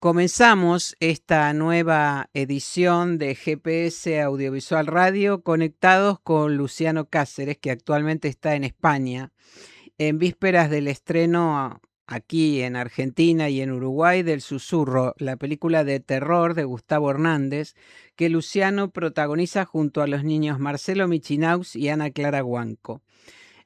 Comenzamos esta nueva edición de GPS Audiovisual Radio conectados con Luciano Cáceres, que actualmente está en España, en vísperas del estreno aquí en Argentina y en Uruguay del Susurro, la película de terror de Gustavo Hernández, que Luciano protagoniza junto a los niños Marcelo Michinaux y Ana Clara Guanco.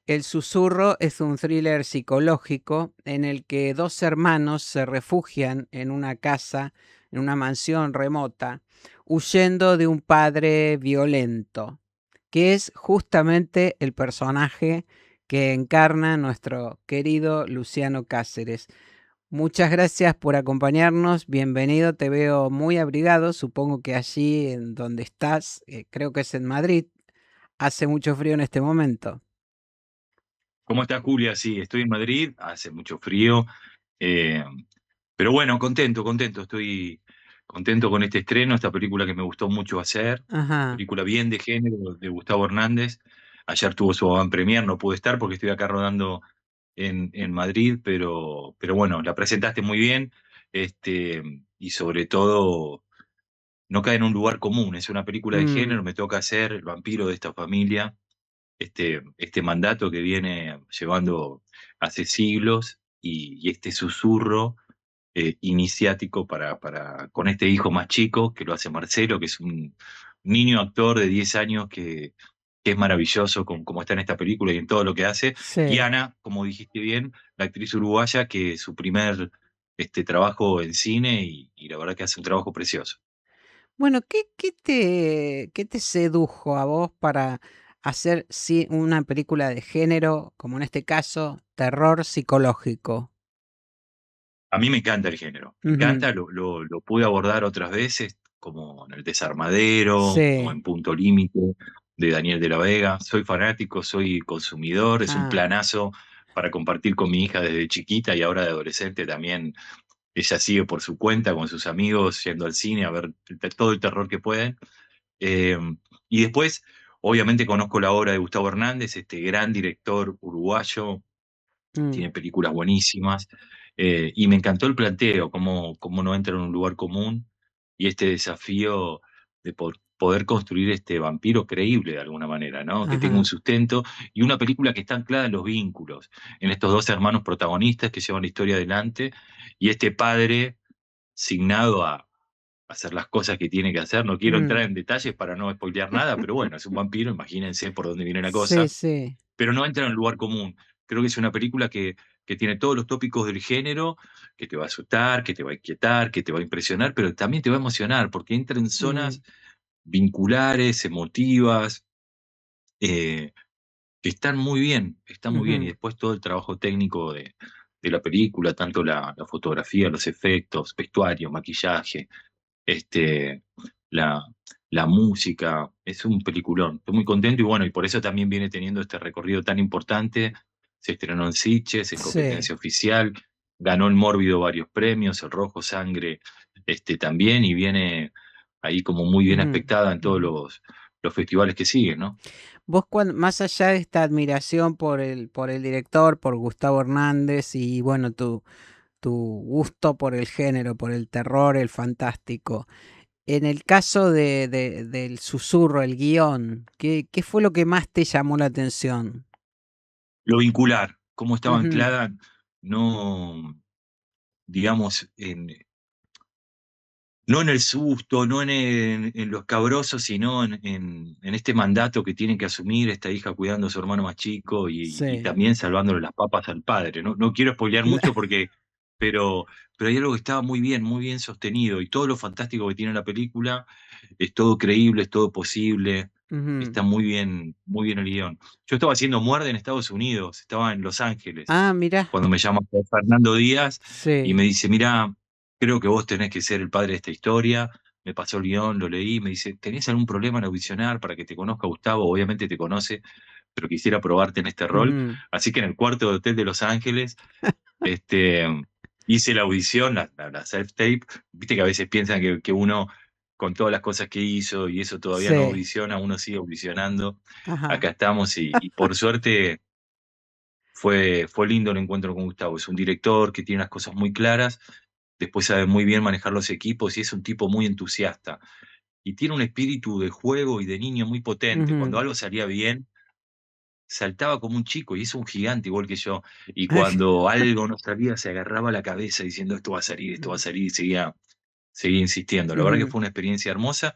El Susurro es un thriller psicológico en el que dos hermanos se refugian en una casa, en una mansión remota, huyendo de un padre violento, que es justamente el personaje que encarna nuestro querido Luciano Cáceres. Muchas gracias por acompañarnos, bienvenido, te veo muy abrigado, supongo que allí en donde estás, creo que es en Madrid, hace mucho frío en este momento. ¿Cómo estás, Julia? Sí, estoy en Madrid, hace mucho frío, eh, pero bueno, contento, estoy contento con este estreno, esta película que me gustó mucho hacer, Ajá. película bien de género de Gustavo Hernández. Ayer tuvo su avant premier, no pude estar porque estoy acá rodando en Madrid, pero bueno, la presentaste muy bien, y sobre todo no cae en un lugar común, es una película de género, Mm. me toca hacer el vampiro de esta familia, este mandato que viene llevando hace siglos y este susurro iniciático con este hijo más chico que lo hace Marcelo, que es un niño actor de 10 años que es maravilloso como está en esta película y en todo lo que hace. Y Sí. Ana, como dijiste bien, la actriz uruguaya, que es su primer trabajo en cine y la verdad que hace un trabajo precioso. Bueno, ¿qué te sedujo a vos para hacer una película de género, como en este caso, terror psicológico? A mí me encanta el género, me Ujú. encanta, lo pude abordar otras veces, como en El Desarmadero o Sí. en Punto Límite de Daniel de la Vega. Soy fanático, soy consumidor, es un Ah. planazo para compartir con mi hija desde chiquita y ahora de adolescente también. Ella sigue por su cuenta con sus amigos yendo al cine a ver todo el terror que pueden. Eh, y después, obviamente, conozco la obra de Gustavo Hernández, este gran director uruguayo, Mm. tiene películas buenísimas, y me encantó el planteo, cómo no entra en un lugar común y este desafío de poder construir este vampiro creíble de alguna manera, ¿no? Que tenga un Ajá. sustento y una película que está anclada en los vínculos, en estos dos hermanos protagonistas que llevan la historia adelante y este padre signado a hacer las cosas que tiene que hacer. No quiero entrar Mm. en detalles para no spoilear nada, pero bueno, es un vampiro, imagínense por dónde viene la Sí, cosa, sí. pero no entra en un lugar común. Creo que es una película que tiene todos los tópicos del género, que te va a asustar, que te va a inquietar, que te va a impresionar, pero también te va a emocionar, porque entra en Mm. zonas vinculares, emotivas, eh, que están muy bien. Y Ujú. después todo el trabajo técnico de la película, tanto la fotografía, los efectos, vestuario, maquillaje, este, la, la música, es un peliculón. Estoy muy contento y bueno, y por eso también viene teniendo este recorrido tan importante. Se estrenó en Sitges, en Sí. competencia oficial, ganó el Mórbido varios premios, el Rojo Sangre también, y viene ahí como muy bien Ujú, aspectada en todos ujú. los festivales que siguen, ¿no? Vos, más allá de esta admiración por el director, por Gustavo Hernández y bueno, tu gusto por el género, por el terror, el fantástico. En el caso del Susurro, el guión, ¿qué fue lo que más te llamó la atención? Lo vincular, cómo estaba Ujú. anclada, no, digamos, no en el susto, no en lo escabroso, sino en este mandato que tiene que asumir esta hija cuidando a su hermano más chico y Sí. también salvándole las papas al padre. No quiero spoilear mucho pero, pero hay algo que estaba muy bien sostenido y todo lo fantástico que tiene la película es todo creíble, es todo posible, Ujú. está muy bien el guión. Yo estaba haciendo Muerde en Estados Unidos, estaba en Los Ángeles, Ah, mira. cuando me llama Fernando Díaz y me Sí. dice, mira, creo que vos tenés que ser el padre de esta historia. Me pasó el guión, lo leí, me dice, ¿tenés algún problema en audicionar para que te conozca Gustavo? Obviamente te conoce, pero quisiera probarte en este rol. Ujú. Así que en el cuarto de hotel de Los Ángeles, este, hice la audición, la self-tape. Viste que a veces piensan que uno, con todas las cosas que hizo y eso todavía no Sí. audiciona, uno sigue audicionando. Ajá. Acá estamos y por suerte fue lindo el encuentro con Gustavo. Es un director que tiene las cosas muy claras después sabe muy bien manejar los equipos y es un tipo muy entusiasta. Y tiene un espíritu de juego y de niño muy potente. Cuando Ujú. algo salía bien, saltaba como un chico y es un gigante igual que yo. Y cuando algo no salía, se agarraba la cabeza diciendo esto va a salir, y seguía insistiendo. La verdad que Ujú. fue una experiencia hermosa.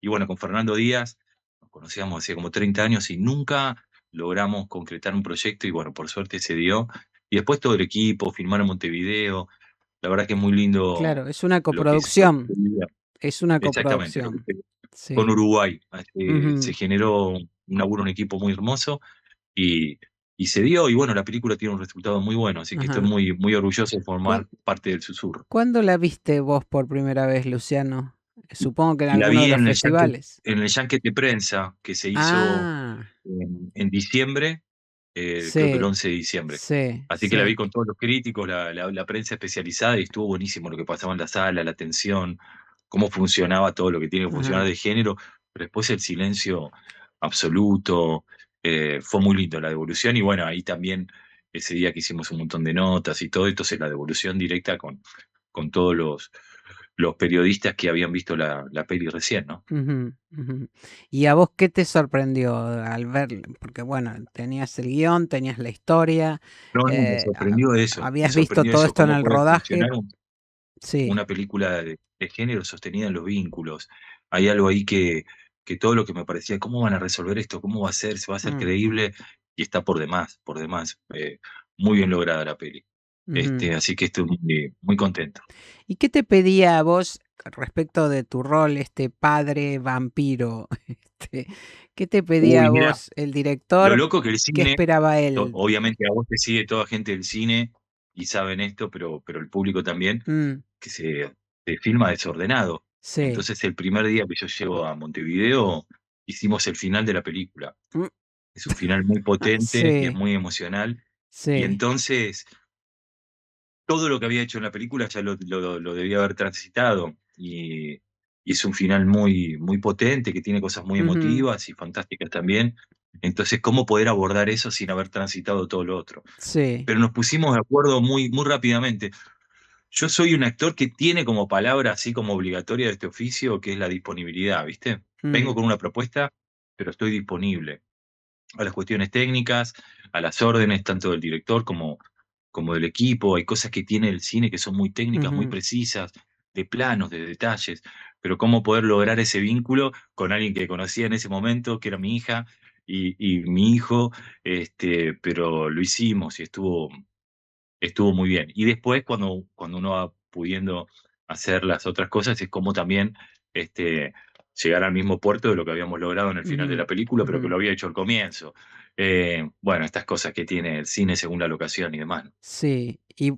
Y bueno, con Fernando Díaz nos conocíamos hacía como 30 años y nunca logramos concretar un proyecto y bueno, por suerte se dio. Y después todo el equipo, filmar en Montevideo. La verdad que es muy lindo Claro, es una lo que coproducción, se vivía. es una Exactamente, coproducción. con Sí. Uruguay. Se Ujú. generó un laburo, un equipo muy hermoso y, y se dio, y bueno, la película tiene un resultado muy bueno, así que estoy Ajá. muy, muy orgulloso de ¿Cuán- formar parte del Susurro. ¿Cuándo la viste vos por primera vez, Luciano? Supongo que en La alguno de vi los en festivales. en el Yankee de Prensa, que se hizo Ah, en diciembre, creo que el sí, 11 de diciembre. sí, Así que la vi sí. con todos los críticos, la prensa especializada, y estuvo buenísimo lo que pasaba en la sala, la tensión, cómo funcionaba todo lo que tiene que funcionar Ajá. de género, pero después el silencio absoluto, fue muy lindo la devolución, y bueno, ahí también ese día que hicimos un montón de notas y todo, entonces la devolución directa con todos los periodistas que habían visto la peli recién, ¿no? Ujú, ujú. ¿Y a vos qué te sorprendió al ver? Porque bueno, tenías el guión, tenías la historia, No, no, me habías visto sorprendió todo eso, esto en cómo el puede rodaje. funcionar Sí. una película de género sostenida en los vínculos. Hay algo ahí que todo lo que me parecía, ¿cómo van a resolver esto? ¿Cómo va a ser? ¿Se va a hacer Mm, creíble? Y está por demás, por demás. Muy bien lograda la peli. ujú. Así que estoy muy, muy contento. ¿Y qué te pedía a vos respecto de tu rol, este padre vampiro? Este, ¿qué te pedía Uy, a mira, vos el lo director? loco que el ¿Qué cine, esperaba él? obviamente a vos te sigue toda gente del cine y saben esto, pero el público también, Mm, que se filma desordenado. sí. Entonces el primer día que yo llego a Montevideo, hicimos el final de la película. Mm, Es un final muy potente y es sí, muy emocional. Y sí. entonces todo lo que había hecho en la película ya lo debía haber transitado. Y es un final muy, muy potente, que tiene cosas muy Ujú, emotivas y fantásticas también. Entonces, ¿cómo poder abordar eso sin haber transitado todo lo otro? sí. Pero nos pusimos de acuerdo muy, muy rápidamente. Yo soy un actor que tiene como palabra, así como obligatoria de este oficio, que es la disponibilidad, ¿viste? Vengo Mm, con una propuesta, pero estoy disponible a las cuestiones técnicas, a las órdenes, tanto del director como del equipo. Hay cosas que tiene el cine que son muy técnicas, muy ujú, precisas, de planos, de detalles, pero cómo poder lograr ese vínculo con alguien que conocía en ese momento, que era mi hija y mi hijo, pero lo hicimos y estuvo muy bien. Y después, cuando uno va pudiendo hacer las otras cosas, es como también este, llegar al mismo puerto de lo que habíamos logrado en el final de ujú, la película, pero ujú. que lo había hecho al comienzo. Bueno, estas cosas que tiene el cine según la locación y demás, ¿no? Sí. Y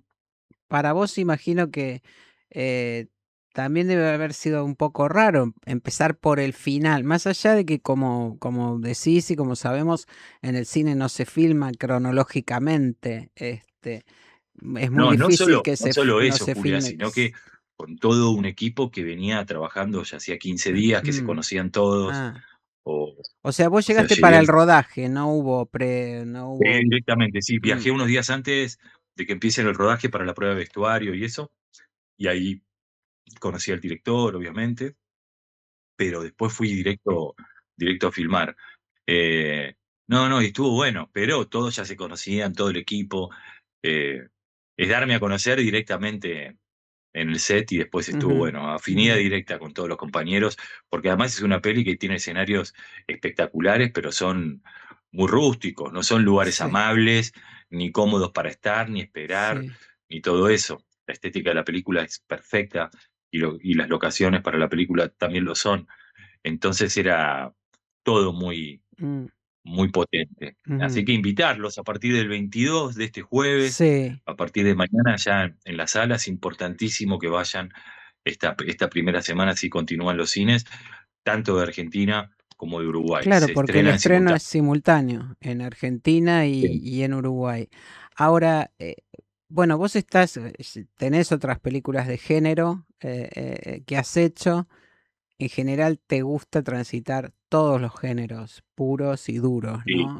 para vos imagino que eh, también debe haber sido un poco raro empezar por el final, más allá de que como decís y como sabemos, en el cine no se filma cronológicamente, es muy No, difícil que no solo no eso, se Julia, filme. sino que con todo un equipo que venía trabajando ya hacía 15 días, que se Mm, conocían todos, ah, o, o sea, vos o sea, llegaste llegué para el rodaje, no hubo no hubo. directamente, sí, Mm, viajé unos días antes de que empiece el rodaje para la prueba de vestuario y eso, y ahí conocí al director, obviamente, pero después fui directo a filmar. Eh, no, no, y estuvo bueno, pero todos ya se conocían, todo el equipo. eh, es darme a conocer directamente en el set y después estuvo ujú, bueno, afinidad ujú, directa con todos los compañeros, porque además es una peli que tiene escenarios espectaculares, pero son muy rústicos, no son lugares sí, amables, ni cómodos para estar, ni esperar, sí, ni todo eso. La estética de la película es perfecta y las locaciones para la película también lo son. Entonces era todo muy, mm, muy potente. Así ujú, que invitarlos a partir del 22 de este jueves, sí. a partir de mañana ya en las salas, importantísimo que vayan esta primera semana si continúan los cines, tanto de Argentina como de Uruguay. Claro, Se porque el estrenan estreno simultáneamente. es simultáneo en Argentina y en Uruguay. Ahora, bueno, vos tenés otras películas de género que has hecho. En general te gusta transitar todos los géneros puros y duros, Sí, ¿no?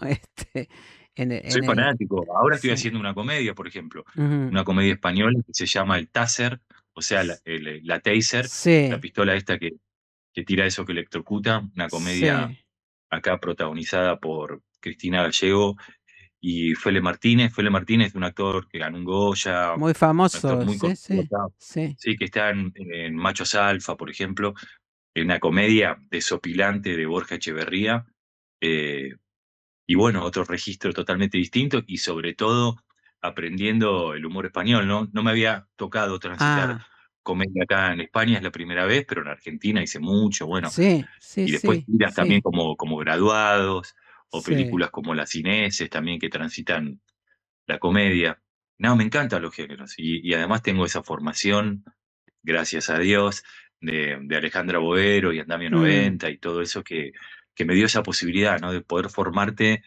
soy En el, fanático. Ahora estoy sí. haciendo una comedia, por ejemplo, Ujú. una comedia española que se llama El Táser, o sea, la Taser, la Sí, pistola esta que tira eso que electrocuta, una comedia sí. acá protagonizada por Cristina Gallego y Fele Martínez. Fele Martínez, un actor que ganó un Goya, un Muy actor famoso, muy sí, conocido sí, acá. sí. Sí, que está en Machos Alfa, por ejemplo, en una comedia desopilante de Borja Echeverría. eh, y bueno, otro registro totalmente distinto y sobre todo aprendiendo el humor español, ¿no? No me había tocado transitar Ah, comedia acá en España, es la primera vez, pero en Argentina hice mucho, bueno, sí, sí, y después sí, tiras también sí, como Graduados o sí. películas como Las Cineses también que transitan la comedia. No, me encantan los géneros y además tengo esa formación, gracias a Dios, de Alejandra Boero y Andamio Mm, 90 y todo eso que me dio esa posibilidad, ¿no? De poder formarte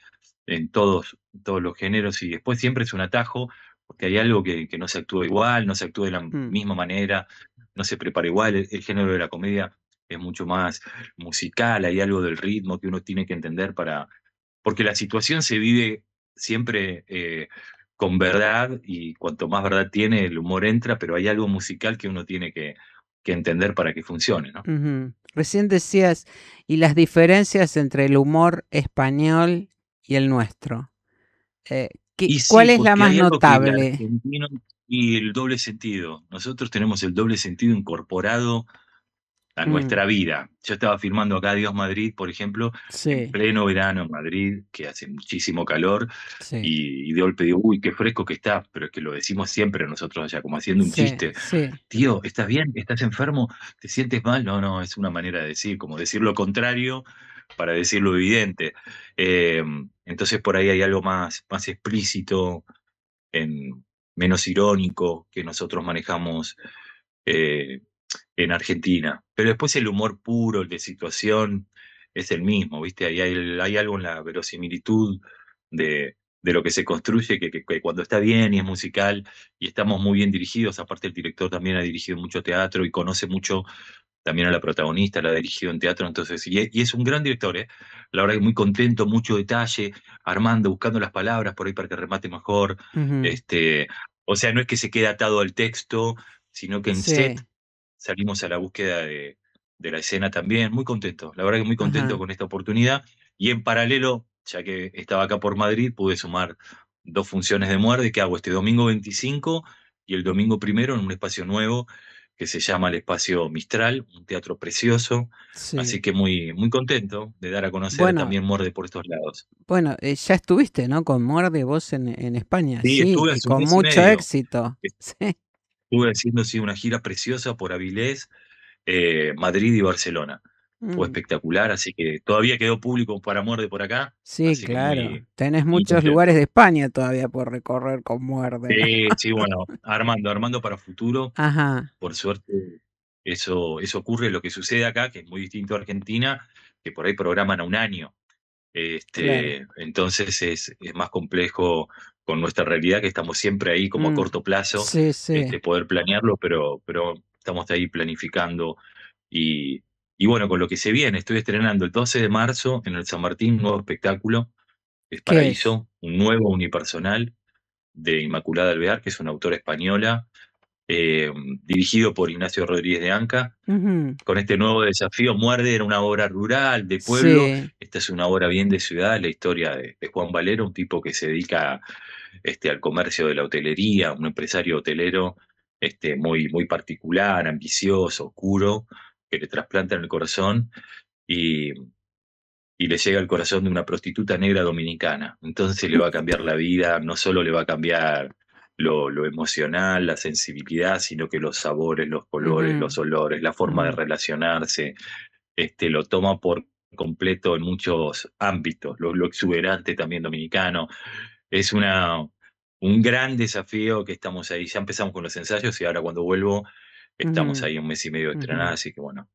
en todos los géneros y después siempre es un atajo porque hay algo que no se actúa igual, no se actúa de la mm, misma manera, no se prepara igual. El género de la comedia es mucho más musical, hay algo del ritmo que uno tiene que entender porque la situación se vive siempre con verdad y cuanto más verdad tiene, el humor entra, pero hay algo musical que uno tiene que entender para que funcione, ¿no? ujú. Recién decías, y las diferencias entre el humor español y el nuestro. Eh, Y ¿Cuál sí, es la porque más hay algo que el notable? argentino y el doble sentido. Nosotros tenemos el doble sentido incorporado a Mm, nuestra vida. Yo estaba filmando acá Dios Madrid, por ejemplo, en sí, pleno verano en Madrid, que hace muchísimo calor, sí, y de golpe digo, uy, qué fresco que está, pero es que lo decimos siempre nosotros allá, como haciendo un sí, chiste. sí. Tío, ¿estás bien? ¿Estás enfermo? ¿Te sientes mal? No, no, es una manera de decir, como decir lo contrario para decir lo evidente. Eh, entonces por ahí hay algo más explícito, menos irónico que nosotros manejamos eh, en Argentina. Pero después el humor puro, el de situación, es el mismo, ¿viste? Hay algo en la verosimilitud de lo que se construye, que cuando está bien y es musical y estamos muy bien dirigidos, aparte el director también ha dirigido mucho teatro y conoce mucho también a la protagonista, la ha dirigido en teatro, entonces, y es un gran director, ¿eh? La verdad que muy contento, mucho detalle, armando, buscando las palabras por ahí para que remate mejor, Ujú, este, o sea, no es que se quede atado al texto, sino que en set sí, salimos a la búsqueda de la escena también, muy contento, la verdad que muy contento ajá, con esta oportunidad, y en paralelo, ya que estaba acá por Madrid, pude sumar dos funciones de muerte que hago este domingo 25 y el domingo primero en un espacio nuevo que se llama el Espacio Mistral, un teatro precioso, así sí. que muy contento de dar a conocer Bueno, también Muerde por estos lados. bueno, ya estuviste, ¿no? Con Muerde vos en España, Sí, sí, estuve y hace un con mes y mucho medio, éxito. Sí. estuve haciendo sí, una gira preciosa por Avilés, Madrid y Barcelona. Fue Mm, espectacular, así que todavía quedó público para Muerde por acá, sí, así que claro. Tenés muy muchos lugares contento. de España todavía por recorrer con Muerde. Sí, sí, bueno, armando para futuro. Ajá, Por suerte, eso ocurre. Lo que sucede acá, que es muy distinto a Argentina, que por ahí programan a un año. claro. Entonces es más complejo con nuestra realidad, que estamos siempre ahí como a Mm, corto plazo, sí, sí. poder planearlo, pero estamos ahí planificando. Y, y bueno, con lo que se viene, estoy estrenando el 12 de marzo en el San Martín un nuevo espectáculo, es ¿Qué es? Paraíso, un nuevo unipersonal de Inmaculada Alvear, que es una autora española, eh, dirigido por Ignacio Rodríguez de Anca. Ujú, Con este nuevo desafío, Muerde era una obra rural, de pueblo, sí. esta es una obra bien de ciudad, la historia de Juan Valero, un tipo que se dedica al comercio de la hotelería, un empresario hotelero muy particular, ambicioso, oscuro, que le trasplantan el corazón y, y le llega al corazón de una prostituta negra dominicana. Entonces le va a cambiar la vida, no solo le va a cambiar lo emocional, la sensibilidad, sino que los sabores, los colores, Ujú, los olores, la forma de ujú, relacionarse, lo toma por completo en muchos ámbitos, lo exuberante también dominicano. Es un gran desafío que estamos ahí. Ya empezamos con los ensayos y ahora cuando vuelvo estamos ujú, ahí un mes y medio de ujú. estrenar, así que bueno,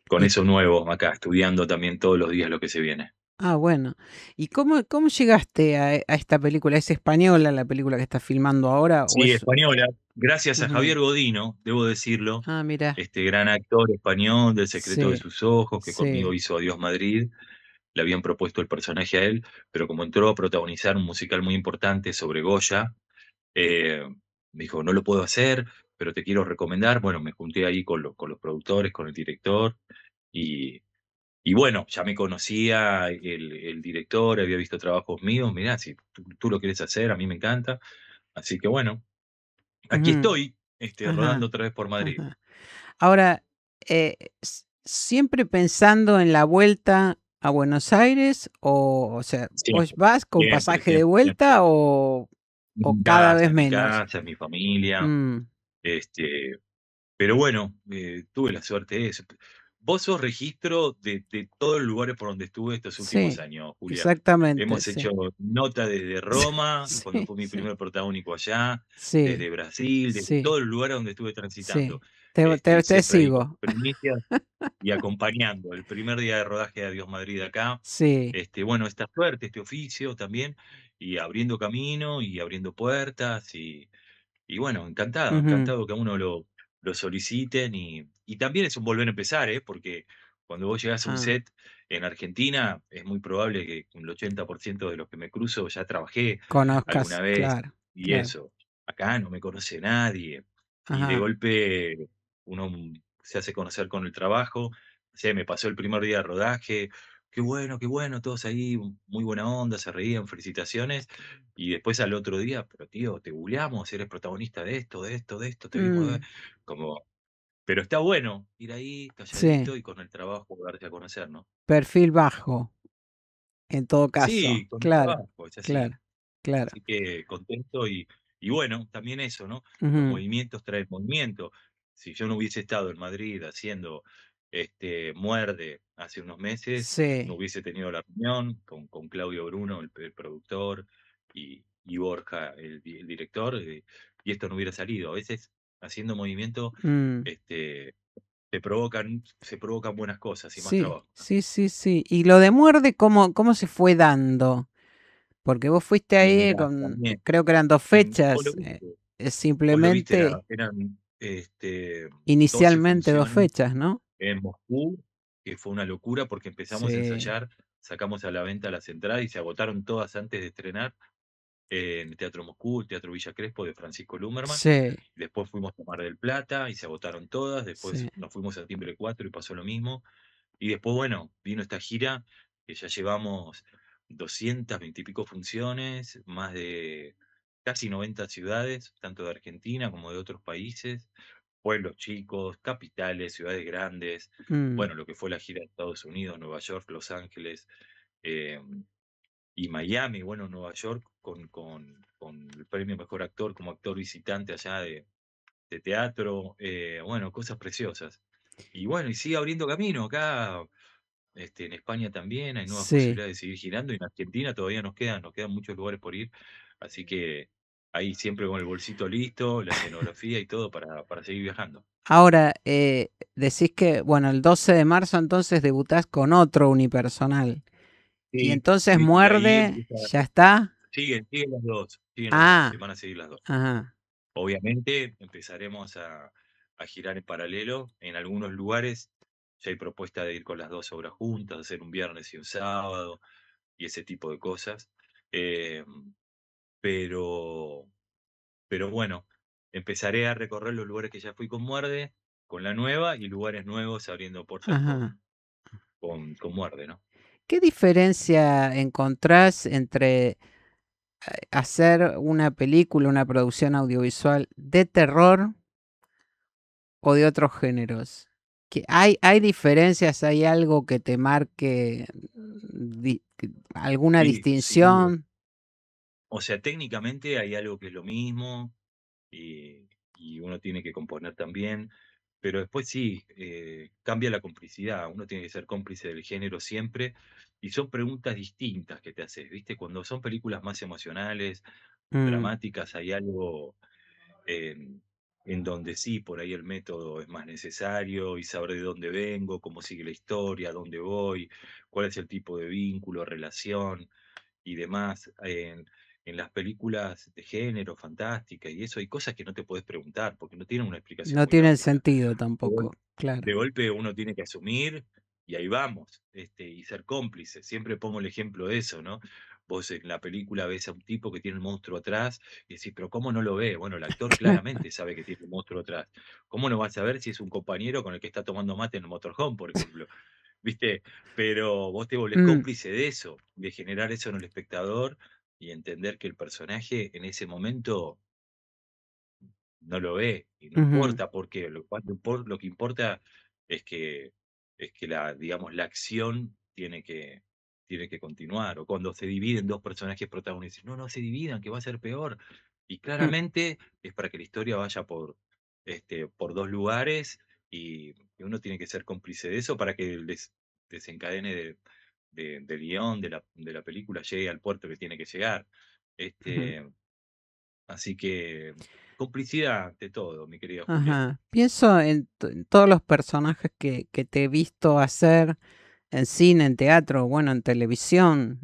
con Y eso nuevo acá, estudiando también todos los días lo que se viene. bueno. ¿Y cómo llegaste a esta película? ¿Es española la película que estás filmando ahora o Sí, es? española. Gracias a Ujú. Javier Godino, debo decirlo, Ah, mira. este gran actor español del Secreto de Sí, sus Ojos, que conmigo sí. hizo Adiós Madrid. Le habían propuesto el personaje a él, pero como entró a protagonizar un musical muy importante sobre Goya, eh, me dijo, no lo puedo hacer, pero te quiero recomendar. Bueno, me junté ahí con los productores, con el director, y, y bueno, ya me conocía el director, había visto trabajos míos. Mirá, si tú lo quieres hacer, a mí me encanta. Así que bueno, aquí Ujú. estoy, rodando Ajá, otra vez por Madrid. ajá. Ahora, ¿siempre pensando en la vuelta a Buenos Aires? O sea, ¿vos Siempre, vas con siempre, pasaje de siempre, siempre. vuelta o Mi cada vez casa, mi menos? casa, mi familia. Mm, Este, pero bueno, tuve la suerte de eso. Vos sos registro de todos los lugares por donde estuve estos últimos sí, años, Julia. exactamente, Hemos sí. hecho nota desde Roma, cuando Sí, fue mi sí, primer protagónico allá, sí, desde Brasil, desde sí, todos los lugares donde estuve transitando. sí. Te Y te siempre ahí con sigo. primicias y acompañando. El primer día de rodaje de Adiós Madrid acá. Sí. Bueno, esta suerte, este oficio también, y abriendo camino y abriendo puertas. Y bueno, encantado, Ujú. encantado que a uno lo soliciten, y también es un volver a empezar, ¿eh? Porque cuando vos llegás a un Ah, set en Argentina, es muy probable que el 80% de los que me cruzo ya trabajé alguna conozcas, vez, claro, y claro. eso. Acá no me conoce nadie, y de Ajá. golpe uno se hace conocer con el trabajo. O sea, me pasó el primer día de rodaje, qué bueno, todos ahí, muy buena onda, se reían, felicitaciones. Y después al otro día, pero tío, te googleamos, eres protagonista de esto, de esto, de esto, te vimos, Mm, como, pero está bueno ir ahí sí, calladito y con el trabajo darte a conocer, ¿no? perfil bajo, en todo caso. Sí, con el Claro, trabajo, es así. claro, claro. Así que contento, y bueno, también eso, ¿no? Los Ujú. movimientos traen movimiento. Si yo no hubiese estado en Madrid haciendo Muerde hace unos meses, no Sí. hubiese tenido la reunión con Claudio Bruno, el productor, y Borja, el director, y esto no hubiera salido. A veces haciendo movimiento Mm, este, se provocan buenas cosas y más sí, trabajo, ¿no? sí, sí, sí. ¿Y lo de Muerde cómo se fue dando? Porque vos fuiste Y ahí mirá, con, también, creo que eran 2 vos lo fechas, viste. Vos lo viste, simplemente eran 12 inicialmente 2 funciones fechas, ¿no? en Moscú, que fue una locura porque empezamos a Sí, ensayar, sacamos a la venta las entradas y se agotaron todas antes de estrenar en el Teatro Moscú, el Teatro Villa Crespo de Francisco Lumerman. sí, Después fuimos a Mar del Plata y se agotaron todas. Después sí. nos fuimos a Timbre 4 y pasó lo mismo. Y después, bueno, vino esta gira que ya llevamos 220 y pico funciones, más de casi 90 ciudades, tanto de Argentina como de otros países, pueblos chicos, capitales, ciudades grandes. Mm, Bueno, lo que fue la gira de Estados Unidos, Nueva York, Los Ángeles, eh, y Miami. Bueno, Nueva York con el premio Mejor Actor como actor visitante allá de teatro. Bueno, cosas preciosas. Y bueno, y sigue abriendo camino acá. En España también hay nuevas sí. posibilidades de seguir girando, y en Argentina todavía nos quedan muchos lugares por ir. Así que ahí siempre con el bolsito listo, la escenografía y todo para seguir viajando. Ahora, decís que, bueno, el 12 de marzo entonces debutás con otro unipersonal. Y Sí, entonces sí, y ahí Muerde, empieza, ¿ya está? siguen las dos, Ah, van a seguir las dos. ajá. Obviamente empezaremos a girar en paralelo. En algunos lugares ya hay propuesta de ir con las dos obras juntas, hacer un viernes y un sábado, y ese tipo de cosas. Eh, pero Pero bueno, empezaré a recorrer los lugares que ya fui con Muerde, con la nueva, y lugares nuevos abriendo puertas Ajá. con Muerde, ¿no? ¿Qué diferencia encontrás entre hacer una película, una producción audiovisual de terror o de otros géneros? ¿Hay diferencias? ¿Hay algo que te marque alguna Sí, sí. distinción? O sea, técnicamente hay algo que es lo mismo, y uno tiene que componer también, pero después sí, cambia la complicidad. Uno tiene que ser cómplice del género siempre, y son preguntas distintas que te haces, ¿viste? Cuando son películas más emocionales, Mm, dramáticas, hay algo en, en donde sí, por ahí el método es más necesario, y saber de dónde vengo, cómo sigue la historia, dónde voy, cuál es el tipo de vínculo, relación y demás. En las películas de género, fantásticas y eso, hay cosas que no te puedes preguntar porque no tienen una explicación no muy tiene lógica. sentido De gol- tampoco, claro. de golpe uno tiene que asumir, y ahí vamos, y ser cómplice. Siempre pongo el ejemplo de eso, ¿no? Vos en la película ves a un tipo que tiene un monstruo atrás y decís, pero ¿cómo no lo ve? Bueno, el actor claramente sabe que tiene un monstruo atrás. ¿Cómo no vas a ver si es un compañero con el que está tomando mate en el motorhome, por ejemplo? ¿Viste? Pero vos te volvés Mm, cómplice de eso, de generar eso en el espectador y entender que el personaje en ese momento no lo ve y no ujú, importa por qué, lo que importa es que la, digamos, la acción tiene que continuar. O cuando se dividen 2 personajes protagonistas, no, no se dividan, que va a ser peor. Y mm, claramente es para que la historia vaya por 2 lugares y uno tiene que ser cómplice de eso para que el desencadene del guión, de la película llegue al puerto que tiene que llegar. ujú. Este, Así que complicidad de todo, mi querida Julia. Ajá. Pienso en todos los personajes que te he visto hacer en cine, en teatro, bueno, en televisión,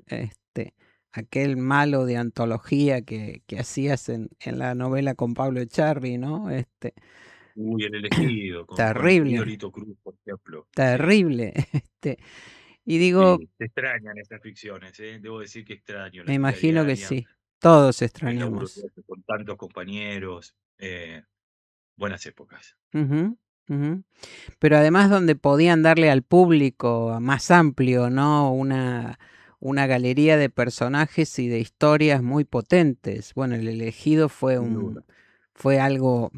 aquel malo de antología que hacías en la novela con Pablo Echarri, ¿no? Uy, El elegido, con el querido Terrible, Lito Cruz, por ejemplo. Sí, terrible. Y digo, sí, se extrañan esas ficciones, ¿eh? Debo decir que extraño me la vida imagino que diaria, sí, todos el laburo extrañamos. diario con tantos compañeros, buenas épocas. Ujú, ujú. Pero además donde podían darle al público más amplio, ¿no? Una galería de personajes y de historias muy potentes. Bueno, El Elegido Sin duda. fue algo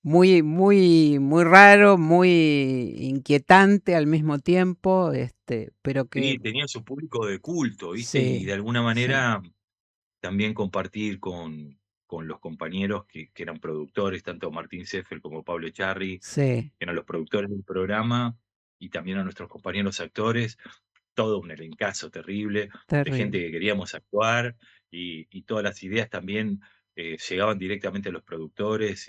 muy, muy, muy raro, muy inquietante al mismo tiempo, pero que Sí, tenía su público de culto, ¿viste? Y de sí, alguna sí, manera también compartir con los compañeros que eran productores, tanto Martín Seffel como Pablo Echarri, sí, que eran los productores del programa, y también a nuestros compañeros actores, todo un elencazo terrible de gente terrible. que queríamos actuar y todas las ideas también llegaban directamente a los productores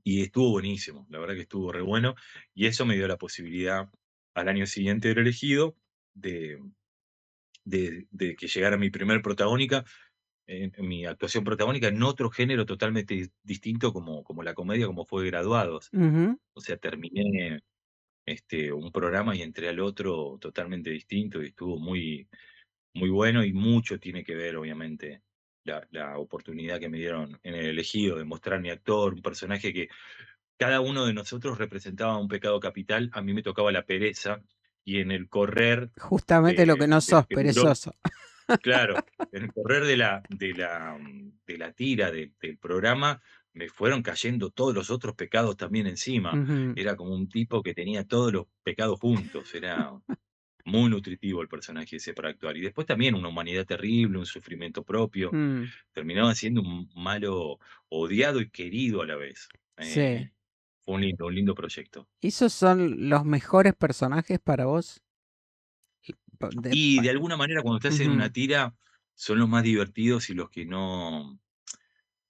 y estuvo buenísimo, la verdad que estuvo re bueno y eso me dio la posibilidad al año siguiente del elegido de, de que llegara mi primer protagónica, mi actuación protagónica en otro género totalmente distinto como la comedia, como fue Graduados. Ujú, O sea, terminé un programa y entré al otro totalmente distinto y estuvo muy, muy bueno y mucho tiene que ver, obviamente, la oportunidad que me dieron en el elegido de mostrar mi actor, un personaje que cada uno de nosotros representaba un pecado capital, a mí me tocaba la pereza y en el correr justamente lo que no de lo sos, que duró, perezoso. claro, en el correr de la tira del programa, me fueron cayendo todos los otros pecados también encima. Ujú, Era como un tipo que tenía todos los pecados juntos, era muy nutritivo el personaje ese para actuar. Y después también una humanidad terrible, un sufrimiento propio. mm, Terminaba siendo un malo odiado y querido a la vez. sí. Fue un lindo proyecto. ¿Esos son los mejores personajes para vos? Pa- de- Y pa- de alguna manera cuando estás en una Ujú, tira, son los más divertidos y los que no.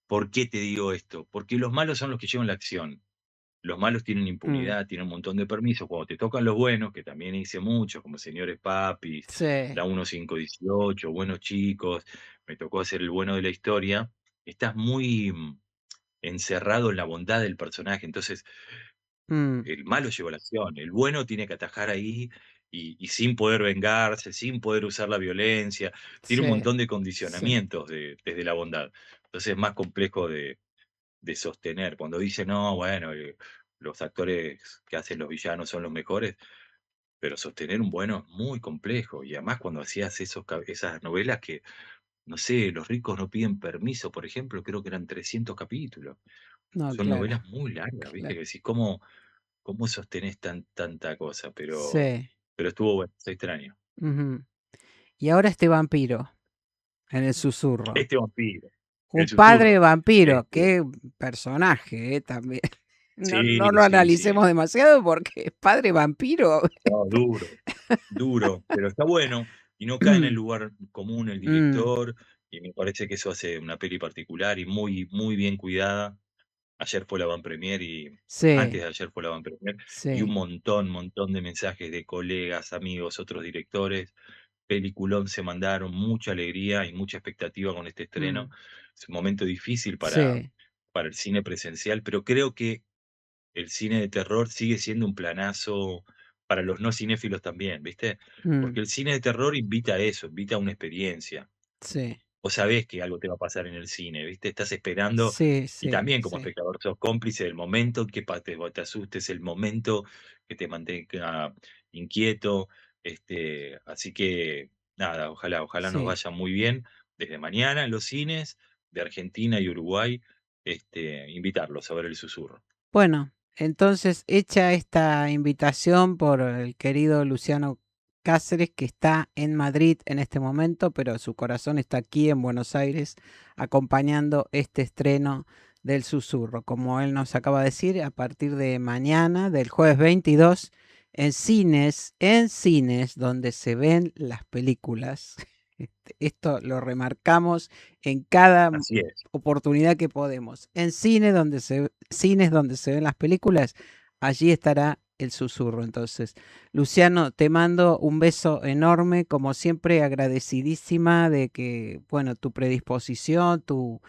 ¿Por qué te digo esto? Porque los malos son los que llevan la acción. Los malos tienen mm, impunidad, tienen un montón de permisos. Cuando te tocan los buenos, que también hice muchos, como Señores Papis, sí, la 1518, Buenos Chicos, me tocó hacer el bueno de la historia, estás muy encerrado en la bondad del personaje. Entonces, mm, el malo lleva la acción, el bueno tiene que atajar ahí y sin poder vengarse, sin poder usar la violencia, tiene un sí, montón de sí. condicionamientos desde la bondad. Entonces es más complejo de sostener. Cuando dice, no, bueno, los actores que hacen los villanos son los mejores, pero sostener un bueno es muy complejo. Y además cuando hacías esas novelas que, no sé, Los ricos no piden permiso, por ejemplo, creo que eran 300 capítulos. No, Son claro, novelas muy largas, ¿viste? claro. Que decís, ¿cómo sostenés tanta cosa? Sí. Pero estuvo bueno, se extraño. Ujú. Y ahora este vampiro en el susurro. Este vampiro, el Un padre susurro. vampiro, Este, qué personaje, también. No, sí, no lo sí, sí. analicemos demasiado porque es padre vampiro. No, duro, duro, pero está bueno y no cae en el lugar común el Mm, director y me parece que eso hace una peli particular y muy, muy bien cuidada. Ayer fue la van premier y antes sí, de ayer fue la van premier y un sí. montón de mensajes de colegas, amigos, otros directores. Peliculón se mandaron, mucha alegría y mucha expectativa con este estreno. Mm, Es un momento difícil sí. para el cine presencial, pero creo que el cine de terror sigue siendo un planazo para los no cinéfilos también, ¿viste? Mm, Porque el cine de terror invita a eso, invita a una experiencia. sí, Vos sabés que algo te va a pasar en el cine, ¿viste? Estás esperando sí, y sí, también como sí, espectador sos cómplice del momento que te asustes, el momento que te mantenga inquieto. Así que nada, ojalá nos sí. vaya muy bien desde mañana en los cines de Argentina y Uruguay, invitarlos a ver El Susurro. Bueno, entonces hecha esta invitación por el querido Luciano Cáceres, que está en Madrid en este momento, pero su corazón está aquí en Buenos Aires, acompañando este estreno del Susurro. Como él nos acaba de decir, a partir de mañana, del jueves 22, en cines donde se ven las películas. Esto lo remarcamos en cada Así es. oportunidad que podemos. En cines donde se ven las películas, allí estará el Susurro. Entonces, Luciano, te mando un beso enorme, como siempre, agradecidísima de que, bueno, tu predisposición, tu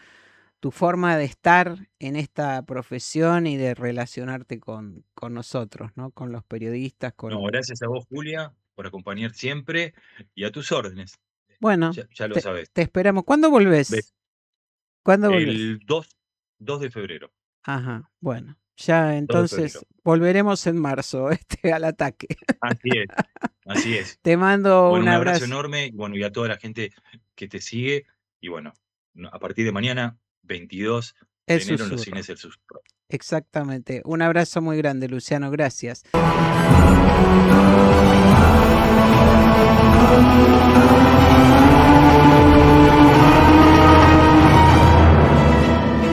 forma de estar en esta profesión y de relacionarte con nosotros, ¿no? Con los periodistas, No, con... gracias a vos, Julia, por acompañar siempre y a tus órdenes. Bueno, Ya lo te, sabes. te esperamos. ¿Cuándo volvés? ¿Cuándo volvés? El 2 de febrero. Ajá, bueno, ya 2 de entonces febrero. volveremos en marzo, al ataque. Así es, así es. Te mando Bueno, un un abrazo abrazo. enorme y bueno, y a toda la gente que te sigue. Y bueno, a partir de mañana, 22 El de enero en los Susurro. cines El Susurro. Exactamente. Un abrazo muy grande, Luciano. Gracias.